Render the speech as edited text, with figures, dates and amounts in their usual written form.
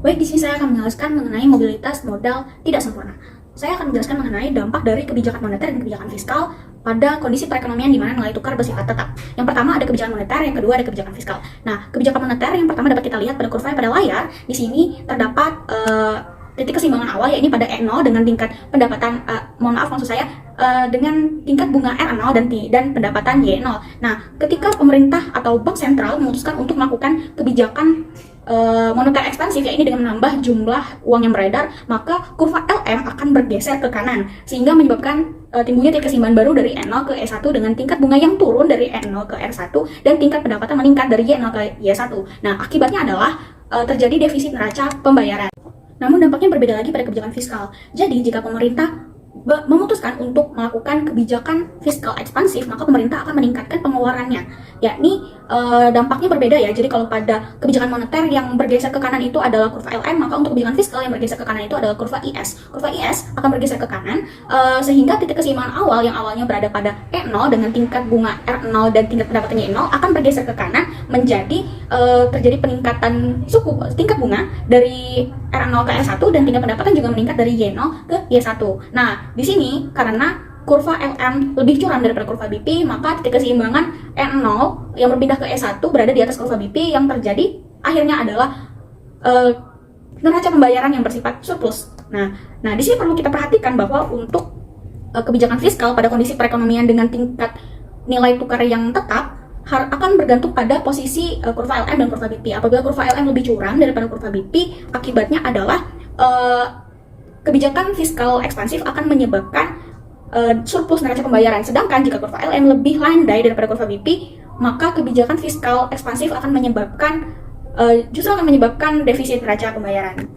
Baik, di sini saya akan menjelaskan mengenai mobilitas modal tidak sempurna. Saya akan menjelaskan mengenai dampak dari kebijakan moneter dan kebijakan fiskal pada kondisi perekonomian di mana nilai tukar bersifat tetap. Yang pertama ada kebijakan moneter, yang kedua ada kebijakan fiskal. Nah, kebijakan moneter yang pertama dapat kita lihat pada kurva pada layar. Di sini terdapat titik keseimbangan awal, yaitu pada E0 dengan tingkat pendapatan, dengan tingkat bunga R0 dan pendapatan Y0. Nah, ketika pemerintah atau bank sentral memutuskan untuk melakukan kebijakan moneter ekspansif, yaitu dengan menambah jumlah uang yang beredar, maka kurva LM akan bergeser ke kanan sehingga menyebabkan timbulnya titik keseimbangan baru dari E0 ke E1 dengan tingkat bunga yang turun dari E0 ke R1 dan tingkat pendapatan meningkat dari Y0 ke Y1. Nah, akibatnya adalah terjadi defisit neraca pembayaran. Namun dampaknya berbeda lagi pada kebijakan fiskal. Jadi jika pemerintah memutuskan untuk melakukan kebijakan fiskal ekspansif, maka pemerintah akan meningkatkan pengeluarannya, yakni dampaknya berbeda ya. Jadi kalau pada kebijakan moneter yang bergeser ke kanan itu adalah kurva LM, maka untuk kebijakan fiskal yang bergeser ke kanan itu adalah kurva IS. Kurva IS akan bergeser ke kanan sehingga titik keseimbangan awal yang awalnya berada pada E0 dengan tingkat bunga R0 dan tingkat pendapatannya 0 akan bergeser ke kanan menjadi terjadi peningkatan tingkat bunga dari R0 ke R1 dan tingkat pendapatan juga meningkat dari Y0 ke Y1. Nah, di sini karena kurva LM lebih curam daripada kurva BP, maka titik keseimbangan E0 yang berpindah ke E1 berada di atas kurva BP, yang terjadi akhirnya adalah neraca pembayaran yang bersifat surplus. Nah, di sini perlu kita perhatikan bahwa untuk kebijakan fiskal pada kondisi perekonomian dengan tingkat nilai tukar yang tetap akan bergantung pada posisi kurva LM dan kurva BP. Apabila kurva LM lebih curam daripada kurva BP, akibatnya adalah kebijakan fiskal ekspansif akan menyebabkan surplus neraca pembayaran. Sedangkan jika kurva LM lebih landai daripada kurva BP, maka kebijakan fiskal ekspansif akan menyebabkan justru akan menyebabkan defisit neraca pembayaran.